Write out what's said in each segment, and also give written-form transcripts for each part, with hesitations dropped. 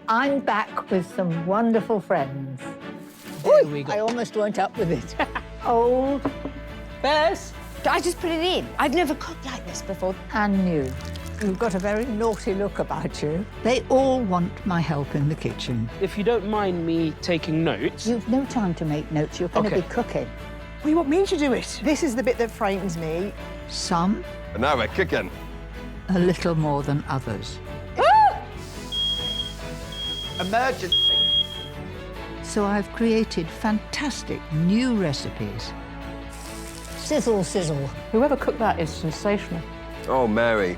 I'm back with some wonderful friends. There we go. I almost went up with it. Old, Bess? I just put it in. I've never cooked like this before. and new. You've got a very naughty look about you. They all want my help in the kitchen. If you don't mind me taking notes. You've no time to make notes. You're going to Okay. be cooking. Well, you want me to do it? This is the bit that frightens me. Some, And now we're cooking. a little more than others. Emergency. So I've created fantastic new recipes. Sizzle, sizzle. Whoever cooked that is sensational. Oh, Mary.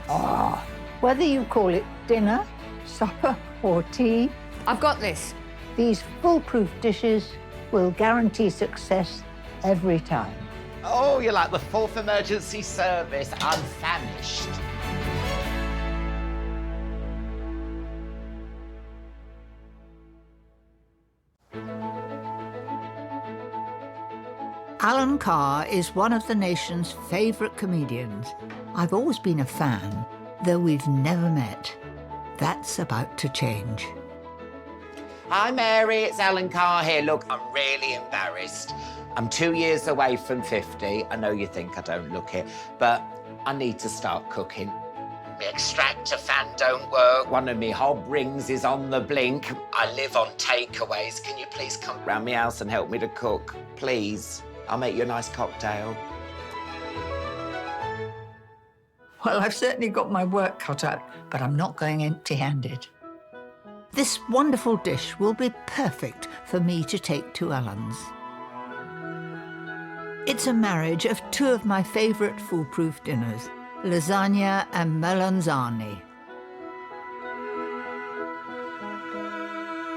Whether you call it dinner, supper, or tea, I've got this. these foolproof dishes will guarantee success every time. Oh, you're like the fourth emergency service. I'm famished. Alan Carr is one of the nation's favourite comedians. I've always been a fan, though we've never met. That's about to change. Hi, Mary. It's Alan Carr here. Look, I'm really embarrassed. I'm 2 years away from 50. I know you think I don't look it, but I need to start cooking. My extractor fan don't work. One of me hob rings is on the blink. I live on takeaways. Can you please come round my house and help me to cook? Please. I'll make you a nice cocktail. Well, I've certainly got my work cut out, but I'm not going empty-handed. This wonderful dish will be perfect for me to take to Alan's. It's a marriage of two of my favourite foolproof dinners, lasagna and melanzane.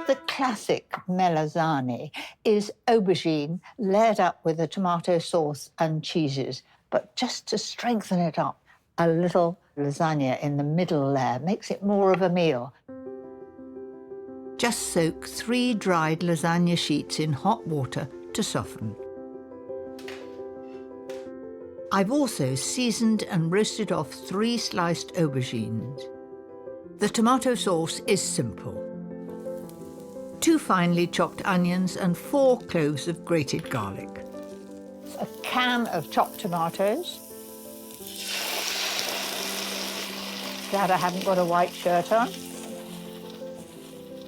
The classic melanzane is aubergine layered up with a tomato sauce and cheeses, but just to strengthen it up, a little lasagna in the middle layer makes it more of a meal. Just soak 3 dried lasagna sheets in hot water to soften. I've also seasoned and roasted off 3 sliced aubergines. The tomato sauce is simple. 2 finely chopped onions and 4 cloves of grated garlic. A can of chopped tomatoes. Glad I haven't got a white shirt on.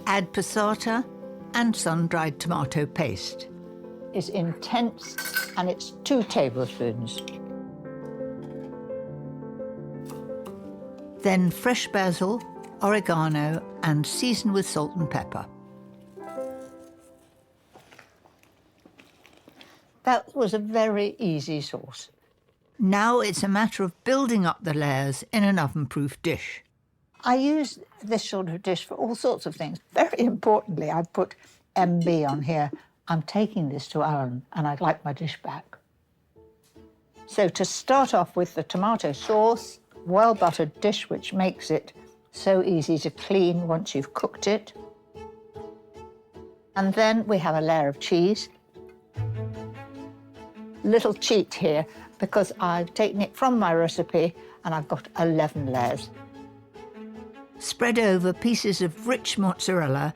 Add passata and sun-dried tomato paste. It's intense and it's 2 tablespoons. Then fresh basil, oregano and season with salt and pepper. That was a very easy sauce. Now it's a matter of building up the layers in an oven-proof dish. I use this sort of dish for all sorts of things. Very importantly, I've put MB on here. I'm taking this to Alan and I'd like my dish back. So to start off with the tomato sauce, well-buttered dish which makes it so easy to clean once you've cooked it. And then we have a layer of cheese. Little cheat here because I've taken it from my recipe and I've got 11 layers. Spread over pieces of rich mozzarella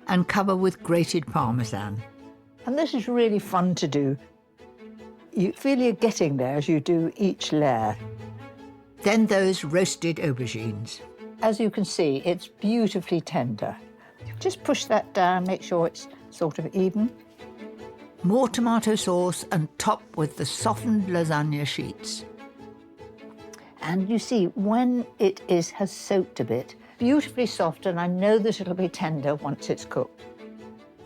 and cover with grated Parmesan. And this is really fun to do. You feel you're getting there as you do each layer. Then those roasted aubergines. As you can see, it's beautifully tender. Just push that down, make sure it's sort of even. More tomato sauce and top with the softened lasagna sheets. And you see, when it has soaked a bit, beautifully soft, and I know that it'll be tender once it's cooked.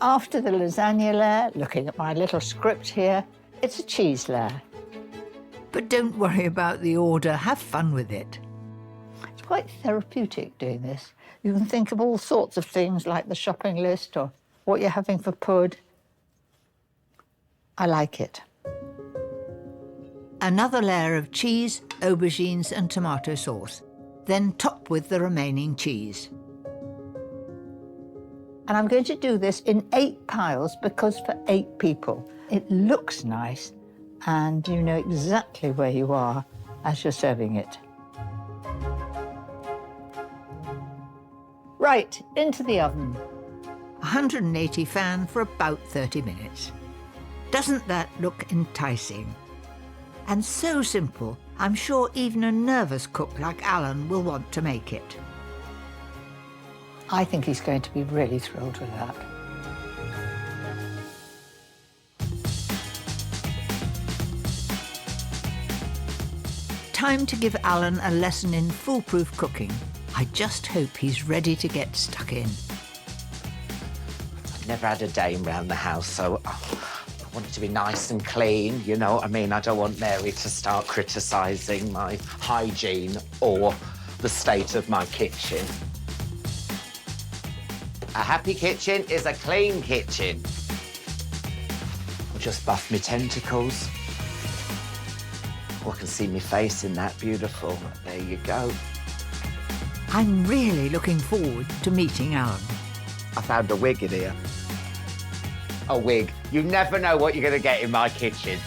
After the lasagna layer, looking at my little script here, it's a cheese layer. But don't worry about the order, have fun with it. It's quite therapeutic doing this. You can think of all sorts of things like the shopping list or what you're having for pud. I like it. Another layer of cheese, aubergines and tomato sauce, then top with the remaining cheese. And I'm going to do this in 8 piles because for 8 people. It looks nice and you know exactly where you are as you're serving it. Right, into the oven. 180 fan for about 30 minutes. Doesn't that look enticing? And so simple, I'm sure even a nervous cook like Alan will want to make it. I think he's going to be really thrilled with that. Time to give Alan a lesson in foolproof cooking. I just hope he's ready to get stuck in. I've never had a dame round the house, so I want it to be nice and clean, you know what I mean? I don't want Mary to start criticising my hygiene or the state of my kitchen. A happy kitchen is a clean kitchen. I'll just buff my tentacles. Oh, I can see my face in that. Beautiful. There you go. I'm really looking forward to meeting Alan. I found a wig in here. A wig. You never know what you're going to get in my kitchen.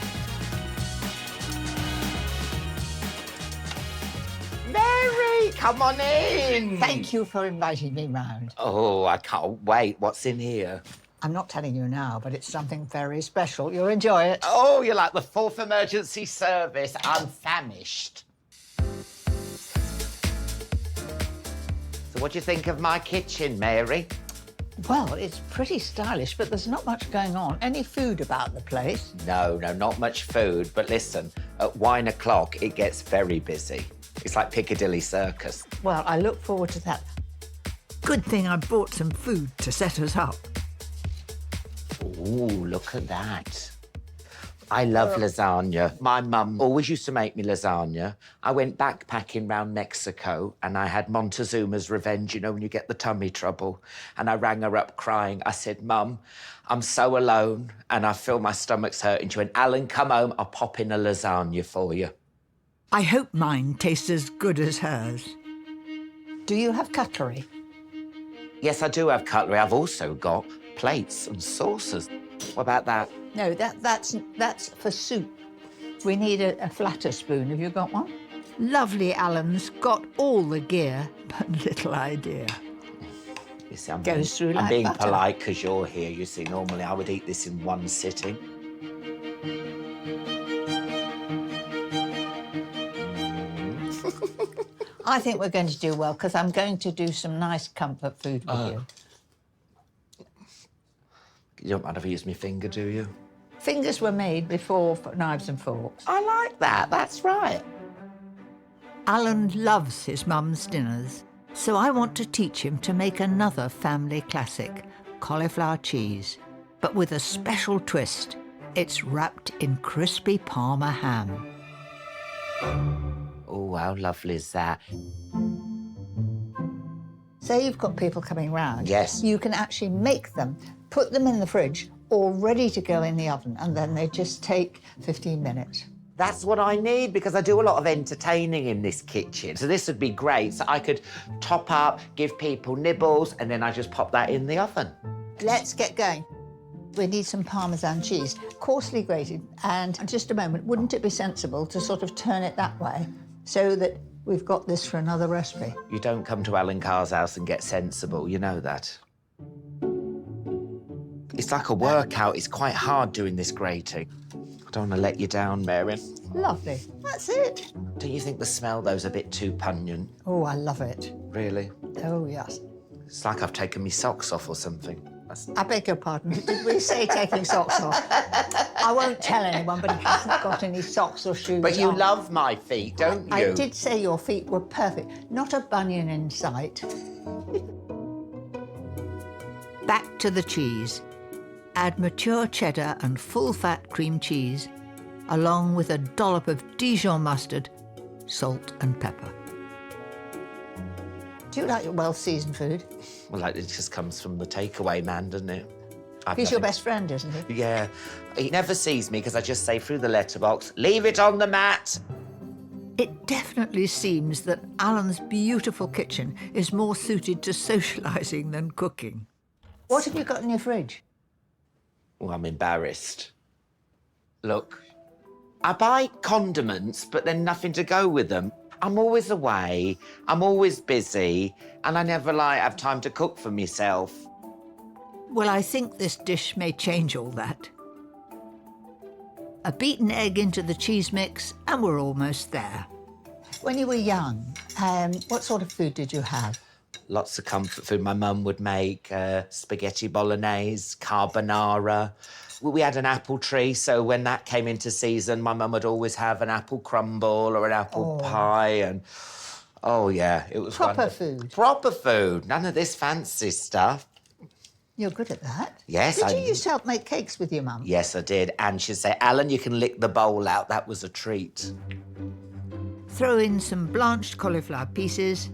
Mary, come on in. Thank you for inviting me round. Oh, I can't wait. What's in here? I'm not telling you now, but it's something very special. You'll enjoy it. Oh, you're like the fourth emergency service. I'm famished. So what do you think of my kitchen, Mary? Well, it's pretty stylish, but there's not much going on. Any food about the place? No, not much food. But listen, at wine o'clock, it gets very busy. It's like Piccadilly Circus. Well, I look forward to that. Good thing I bought some food to set us up. Ooh, look at that. I love lasagna. My mum always used to make me lasagna. I went backpacking round Mexico and I had Montezuma's Revenge, you know, when you get the tummy trouble. And I rang her up crying. I said, Mum, I'm so alone and I feel my stomach's hurting. She went, Alan, come home, I'll pop in a lasagna for you. I hope mine tastes as good as hers. Do you have cutlery? Yes, I do have cutlery. I've also got plates and saucers. What about that? No, that's for soup. We need a flatter spoon. Have you got one? Lovely Alan's got all the gear, but little idea. You see, I'm Goes through I'm like being butter. polite because you're here. You see, normally I would eat this in one sitting. I think we're going to do well because I'm going to do some nice comfort food with you. You don't mind if I use my finger, do you? Fingers were made before knives and forks. I like that. That's right. Alan loves his mum's dinners, so I want to teach him to make another family classic, cauliflower cheese, but with a special twist. It's wrapped in crispy Parma ham. Oh, how lovely is that? Say you've got people coming round. Yes. You can actually make them, put them in the fridge, all ready to go in the oven, and then they just take 15 minutes. That's what I need because I do a lot of entertaining in this kitchen. So this would be great. So I could top up, give people nibbles, and then I just pop that in the oven. Let's get going. We need some Parmesan cheese, coarsely grated, and just a moment, wouldn't it be sensible to sort of turn it that way so that we've got this for another recipe? You don't come to Alan Carr's house and get sensible, you know that. It's like a workout. It's quite hard doing this grating. I don't want to let you down, Mary. Lovely. That's it. Don't you think the smell, though, is a bit too pungent? Oh, I love it. Really? Oh, yes. It's like I've taken my socks off or something. I beg your pardon. Did we say taking socks off? I won't tell anyone, but he hasn't got any socks or shoes But you on. love my feet, don't you? I did say your feet were perfect. Not a bunion in sight. Back to the cheese. Add mature cheddar and full-fat cream cheese, along with a dollop of Dijon mustard, salt and pepper. Do you like your well-seasoned food? Well, like, it just comes from the takeaway man, doesn't it? He's your best friend, isn't he? Yeah. He never sees me because I just say through the letterbox, leave it on the mat. It definitely seems that Alan's beautiful kitchen is more suited to socialising than cooking. What have you got in your fridge? Oh, I'm embarrassed. Look, I buy condiments, but then nothing to go with them. I'm always away, I'm always busy, and I never, have time to cook for myself. Well, I think this dish may change all that. A beaten egg into the cheese mix, and we're almost there. When you were young, what sort of food did you have? Lots of comfort food. My mum would make spaghetti bolognese, carbonara. We had an apple tree, so when that came into season, my mum would always have an apple crumble or an apple pie, and oh yeah, it was Proper wonderful. food. Proper food. None of this fancy stuff. You're good at that. Yes, Did you used to help make cakes with your mum? Yes, I did. And she'd say, Alan, you can lick the bowl out. That was a treat. Throw in some blanched cauliflower pieces.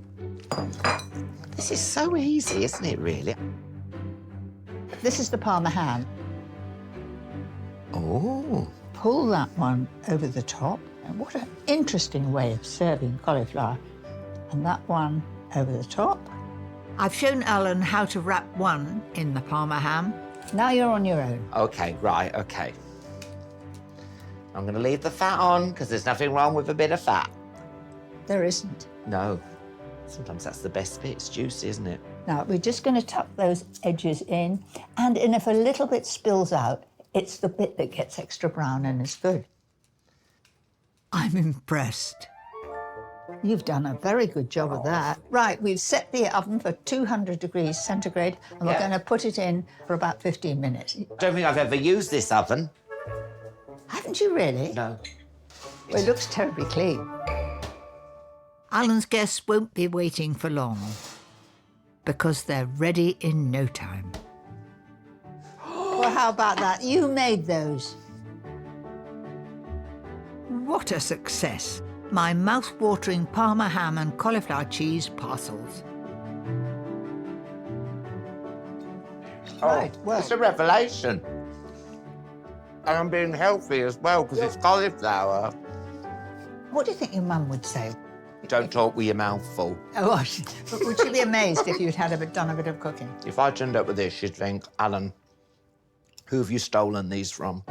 This is so easy, isn't it, really? This is the Parma ham. Oh. Pull that one over the top. And what an interesting way of serving cauliflower. And that one over the top. I've shown Alan how to wrap one in the Parma ham. Now you're on your own. OK, right, OK. I'm going to leave the fat on, because there's nothing wrong with a bit of fat. There isn't. No. Sometimes that's the best bit. It's juicy, isn't it? Now, we're just going to tuck those edges in. And if a little bit spills out, it's the bit that gets extra brown and is good. I'm impressed. You've done a very good job of that. Right, we've set the oven for 200 degrees centigrade, and we're going to put it in for about 15 minutes. I don't think I've ever used this oven. Haven't you really? No. Well, it looks terribly clean. Alan's guests won't be waiting for long, because they're ready in no time. Well, how about that? You made those. What a success. My mouth-watering Parma ham and cauliflower cheese parcels. Right, well, It's a revelation. And I'm being healthy as well, because it's cauliflower. what do you think your mum would say? Don't talk with your mouth full. Oh, would she be amazed if you'd done a bit of cooking? If I turned up with this, she'd think, Alan, who have you stolen these from?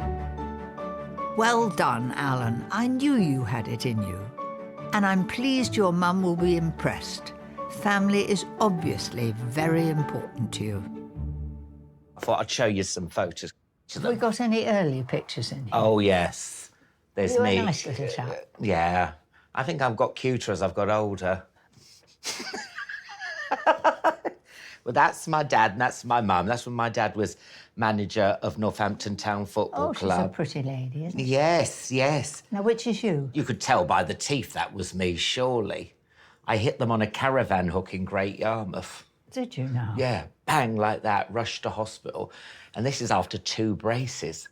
Well done, Alan. I knew you had it in you. And I'm pleased your mum will be impressed. Family is obviously very important to you. I thought I'd show you some photos. Have we got any early pictures in here? Oh, yes. There's You're me. a nice little chap. Yeah. I think I've got cuter as I've got older. Well, that's my dad and that's my mum. That's when my dad was manager of Northampton Town Football Oh, Club. she's a pretty lady, isn't she? Yes, yes. Now, which is you? You could tell by the teeth that was me, surely. I hit them on a caravan hook in Great Yarmouth. Did you now? Yeah, bang, like that, rushed to hospital. And this is after 2 braces.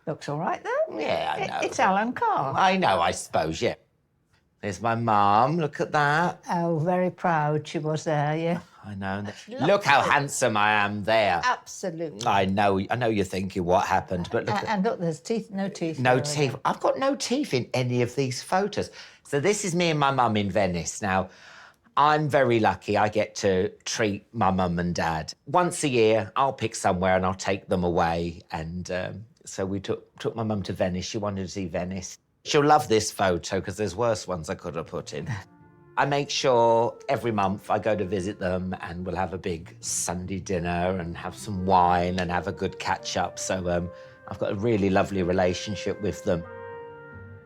Looks all right, though. Yeah, I know. It's Alan Carr. I know, I suppose, yeah. There's my mum, look at that. Oh, very proud she was there, yeah. I know. Look how handsome I am there. Absolutely. I know you're thinking what happened, but look. And look, there's teeth, no teeth. No there teeth. I've got no teeth in any of these photos. So this is me and my mum in Venice. Now, I'm very lucky I get to treat my mum and dad. Once a year, I'll pick somewhere and I'll take them away. And so we took my mum to Venice. She wanted to see Venice. She'll love this photo because there's worse ones I could have put in. I make sure every month I go to visit them and we'll have a big Sunday dinner and have some wine and have a good catch-up. So I've got a really lovely relationship with them.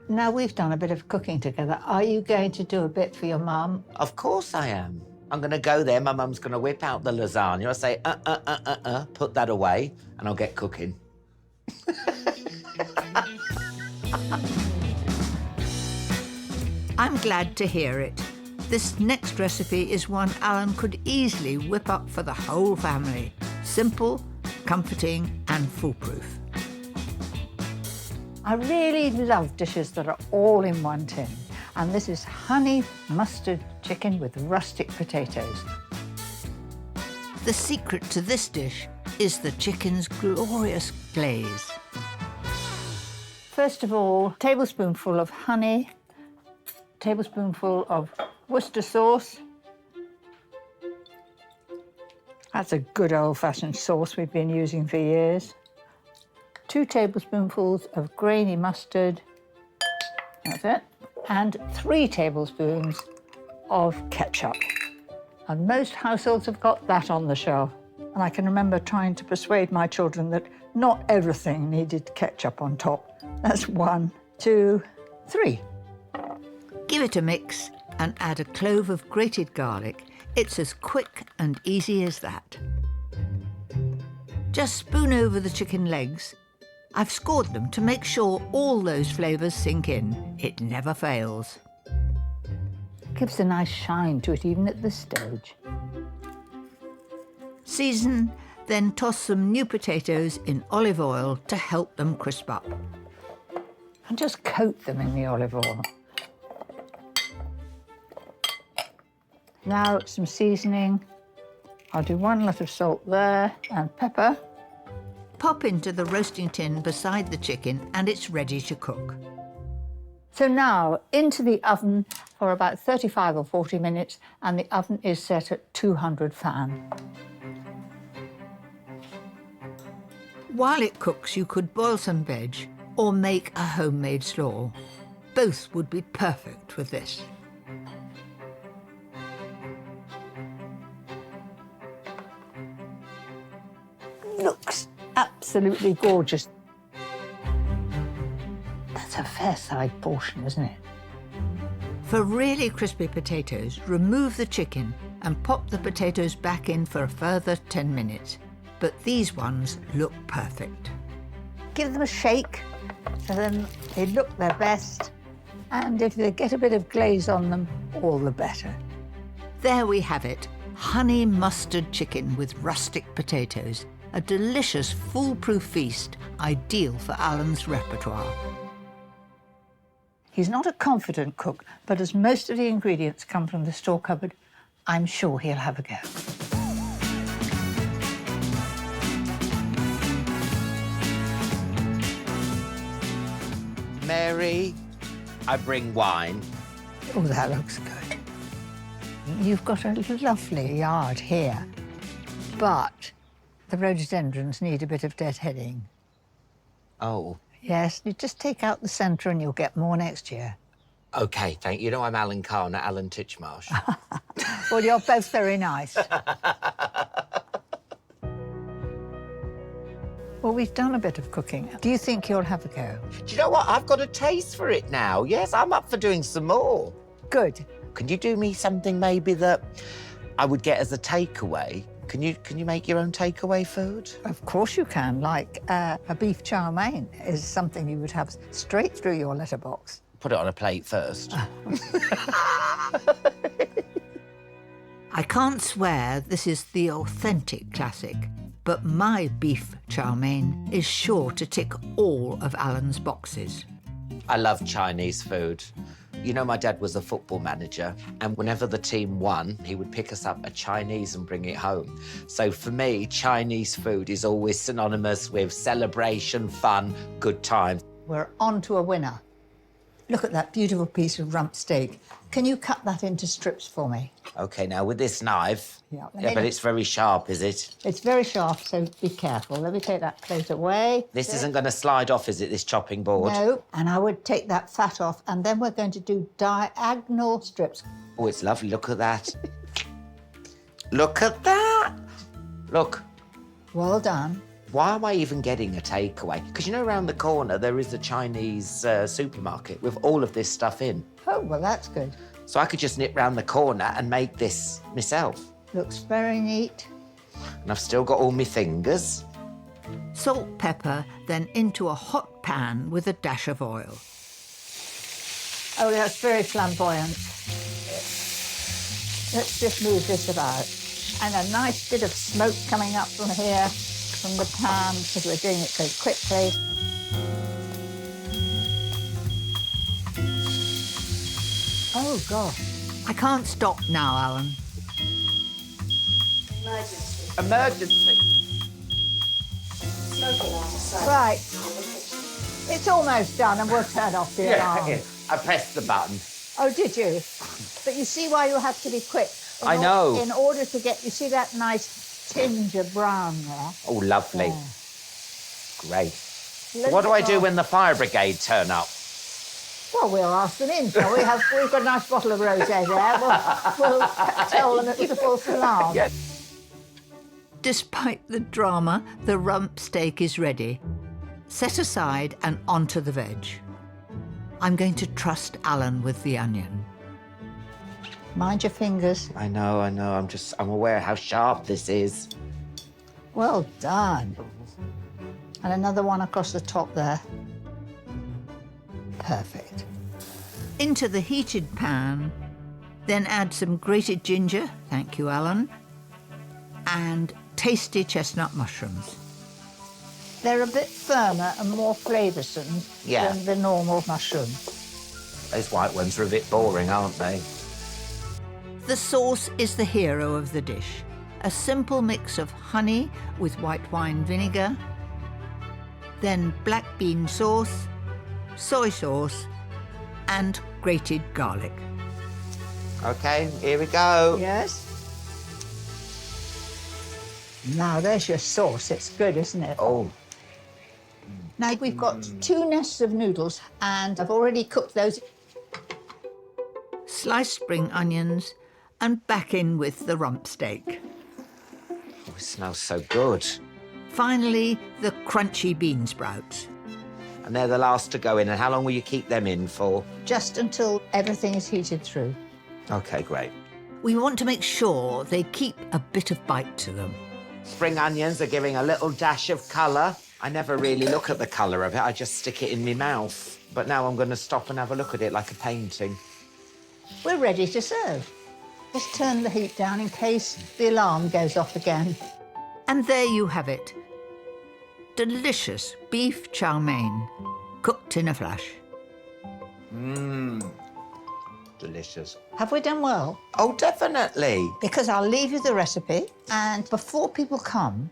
Now, we've done a bit of cooking together. Are you going to do a bit for your mum? Of course I am. I'm going to go there. My mum's going to whip out the lasagna. I'll say, put that away, and I'll get cooking. I'm glad to hear it. This next recipe is one Alan could easily whip up for the whole family. Simple, comforting, and foolproof. I really love dishes that are all in one tin. And this is honey mustard chicken with rustic potatoes. The secret to this dish is the chicken's glorious glaze. First of all, a tablespoonful of honey, tablespoonful of Worcester sauce. That's a good old-fashioned sauce we've been using for years. 2 tablespoonfuls of grainy mustard. That's it. And 3 tablespoons of ketchup. And most households have got that on the shelf. And I can remember trying to persuade my children that not everything needed ketchup on top. That's 1, 2, 3. Give it a mix and add a clove of grated garlic. It's as quick and easy as that. Just spoon over the chicken legs. I've scored them to make sure all those flavours sink in. It never fails. Gives a nice shine to it even at this stage. Season, then toss some new potatoes in olive oil to help them crisp up. And just coat them in the olive oil. Now some seasoning. I'll do 1 lot of salt there and pepper. Pop into the roasting tin beside the chicken and it's ready to cook. So now into the oven for about 35 or 40 minutes, and the oven is set at 200 fan. While it cooks, you could boil some veg or make a homemade slaw. Both would be perfect with this. Looks absolutely gorgeous. That's a fair-sized portion, isn't it? For really crispy potatoes, remove the chicken and pop the potatoes back in for a further 10 minutes. But these ones look perfect. Give them a shake so then they look their best. And if they get a bit of glaze on them, all the better. There we have it, honey mustard chicken with rustic potatoes. A delicious, foolproof feast, ideal for Alan's repertoire. He's not a confident cook, but as most of the ingredients come from the store cupboard, I'm sure he'll have a go. Mary, I bring wine. Oh, that looks good. You've got a lovely yard here, but the rhododendrons need a bit of deadheading. Oh. Yes, you just take out the centre and you'll get more next year. OK, thank you. You know I'm Alan Carr, not Alan Titchmarsh. Well, you're both very nice. Well, we've done a bit of cooking. Do you think you'll have a go? Do you know what? I've got a taste for it now. Yes, I'm up for doing some more. Good. Can you do me something maybe that I would get as a takeaway? Can you make your own takeaway food? Of course you can. Like a beef chow mein is something you would have straight through your letterbox. Put it on a plate first. I can't swear this is the authentic classic, but my beef chow mein is sure to tick all of Alan's boxes. I love Chinese food. You know, my dad was a football manager, and whenever the team won, he would pick us up a Chinese and bring it home. So for me, Chinese food is always synonymous with celebration, fun, good times. We're on to a winner. Look at that beautiful piece of rump steak. Can you cut that into strips for me? OK, now with this knife... Yeah, but it's very sharp, is it? It's very sharp, so be careful. Let me take that plate away. This isn't going to slide off, is it, this chopping board? No, and I would take that fat off, and then we're going to do diagonal strips. Oh, it's lovely. Look at that. Look at that. Look. Well done. Why am I even getting a takeaway? Because, you know, around the corner, there is a Chinese supermarket with all of this stuff in. Oh, well, that's good. So I could just nip round the corner and make this myself. Looks very neat. And I've still got all my fingers. Salt, pepper, then into a hot pan with a dash of oil. Oh, that's very flamboyant. Let's just move this about. And a nice bit of smoke coming up from here, from the pan, because we're doing it so quickly. Oh, God. I can't stop now, Alan. Emergency. Emergency. Smoking outside. Right. It's almost done, and we'll turn off the alarm. Yeah, I pressed the button. Oh, did you? But you see why you have to be quick. I know. In order to get, you see that nice tinge of brown there? Oh, lovely. Yeah. Great. Let What do it I do go. when the fire brigade turn up? Well, we'll ask them in, shall we? We've got a nice bottle of rosé there. We'll tell them it was a false alarm. Yes. Despite the drama, the rump steak is ready. Set aside and onto the veg. I'm going to trust Alan with the onion. Mind your fingers. I know. I'm aware how sharp this is. Well done. And another one across the top there. Perfect. Into the heated pan, then add some grated ginger, thank you, Alan, and tasty chestnut mushrooms. They're a bit firmer and more flavoursome Yeah. than the normal mushroom. Those white ones are a bit boring, aren't they? The sauce is the hero of the dish. A simple mix of honey with white wine vinegar, then black bean sauce, soy sauce, and grated garlic. OK, here we go. Yes. Now, there's your sauce. It's good, isn't it? Oh, Now, we've got 2 nests of noodles, and I've already cooked those. Sliced spring onions, and back in with the rump steak. it smells so good. Finally, the crunchy bean sprouts. And they're the last to go in. And how long will you keep them in for? Just until everything is heated through. OK, great. We want to make sure they keep a bit of bite to them. Spring onions are giving a little dash of colour. I never really look at the colour of it. I just stick it in my mouth. But now I'm going to stop and have a look at it like a painting. We're ready to serve. Just turn the heat down in case the alarm goes off again. And there you have it. Delicious beef chow mein, cooked in a flash. Delicious. Have we done well? Oh, definitely. Because I'll leave you the recipe, and before people come,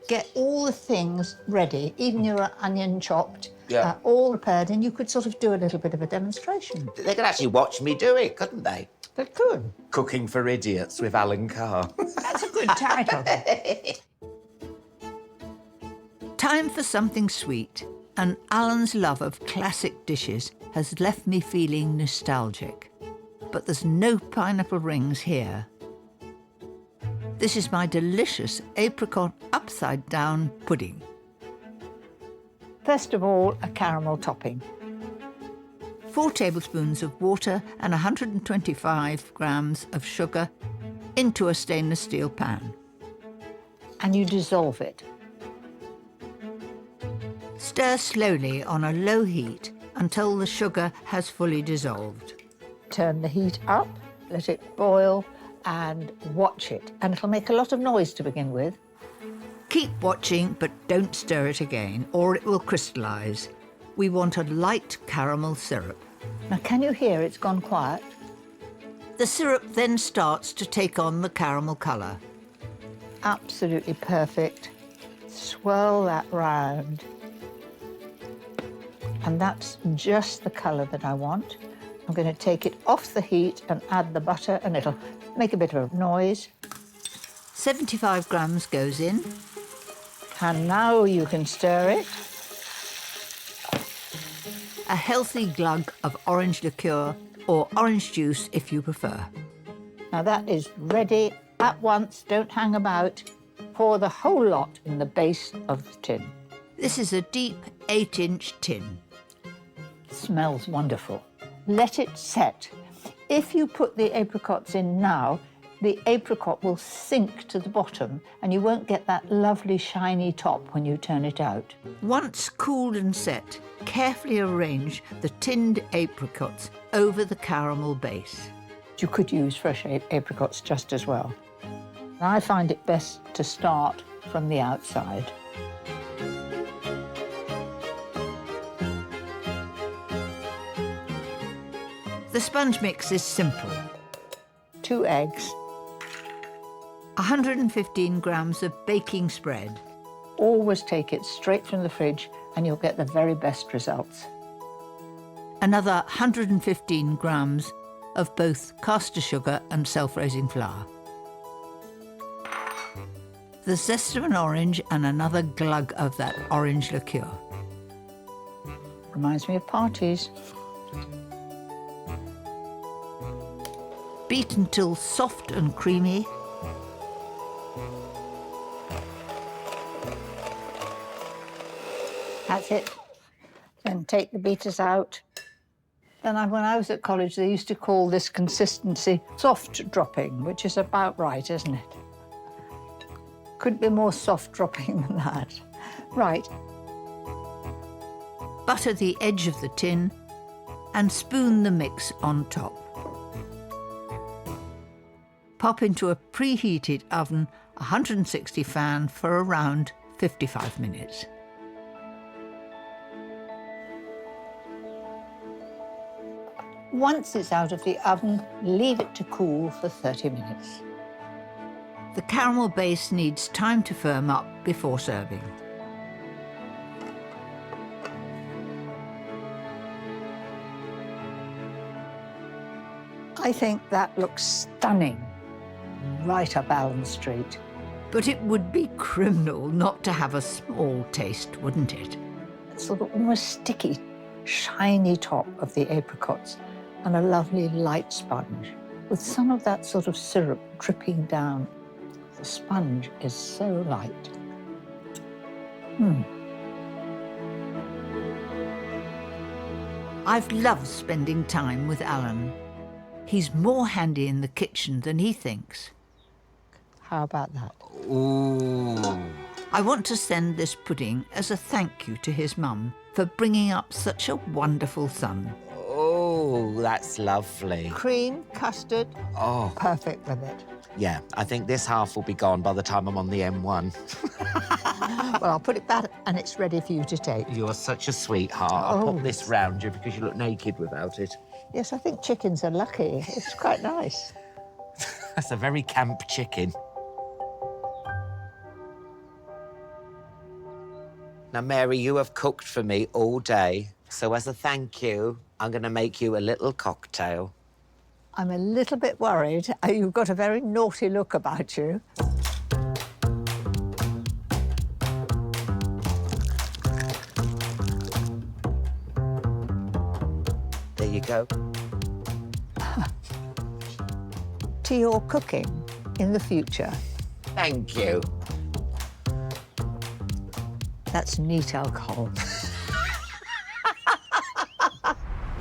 get all the things ready, even your onion chopped, Yeah. all prepared, and you could sort of do a little bit of a demonstration. They could actually watch me do it, couldn't they? They could. Cooking for Idiots with Alan Carr. That's a good title. Time for something sweet, and Alan's love of classic dishes has left me feeling nostalgic. But there's no pineapple rings here. This is my delicious Apricot Upside Down-Pudding. First of all, a caramel topping. 4 tablespoons of water and 125 grams of sugar into a stainless steel pan. And you dissolve it. Stir slowly on a low heat until the sugar has fully dissolved. Turn the heat up, let it boil, and watch it. And it'll make a lot of noise to begin with. Keep watching, but don't stir it again, or it will crystallise. We want a light caramel syrup. Now, can you hear it's gone quiet? The syrup then starts to take on the caramel colour. Absolutely perfect. Swirl that round. And that's just the colour that I want. I'm going to take it off the heat and add the butter, and it'll make a bit of a noise. 75 grams goes in. And now you can stir it. A healthy glug of orange liqueur, or orange juice if you prefer. Now that is ready at once. Don't hang about. Pour the whole lot in the base of the tin. This is a deep 8-inch tin. Smells wonderful. Let it set. If you put the apricots in now, the apricot will sink to the bottom and you won't get that lovely shiny top when you turn it out. Once cooled and set, carefully arrange the tinned apricots over the caramel base. You could use fresh apricots just as well. I find it best to start from the outside. The sponge mix is simple. 2 eggs. 115 grams of baking spread. Always take it straight from the fridge and you'll get the very best results. Another 115 grams of both caster sugar and self-raising flour. The zest of an orange and another glug of that orange liqueur. Reminds me of parties. Beat until soft and creamy. That's it. Then take the beaters out. Then when I was at college, they used to call this consistency soft dropping, which is about right, isn't it? Couldn't be more soft dropping than that. Right. Butter the edge of the tin and spoon the mix on top. Pop into a preheated oven, 160 fan for around 55 minutes. Once it's out of the oven, leave it to cool for 30 minutes. The caramel base needs time to firm up before serving. I think that looks stunning, right up Allen Street. But it would be criminal not to have a small taste, wouldn't it? Sort of almost sticky, shiny top of the apricots and a lovely light sponge with some of that sort of syrup dripping down. The sponge is so light. I've loved spending time with Alan. He's more handy in the kitchen than he thinks. How about that? Ooh. I want to send this pudding as a thank you to his mum for bringing up such a wonderful son. Oh, that's lovely. Cream, custard, Oh, perfect with it. yeah, I think this half will be gone by the time I'm on the M1. Well, I'll put it back and it's ready for you to take. You're such a sweetheart. I'll Oh. pop this round you because you look naked without it. Yes, I think chickens are lucky. It's quite nice. That's a very camp chicken. Now, Mary, you have cooked for me all day, so as a thank you, I'm going to make you a little cocktail. I'm a little bit worried. You've got a very naughty look about you. There you go. To your cooking in the future. Thank you. That's neat alcohol.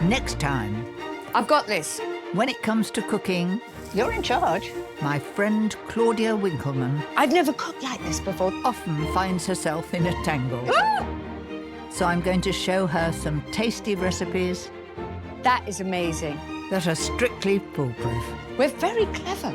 Next time, I've got this. when it comes to cooking, You're in charge. my friend Claudia Winkleman I've never cooked like this before. often finds herself in a tangle. So I'm going to show her some tasty recipes That is amazing. that are strictly foolproof. We're very clever.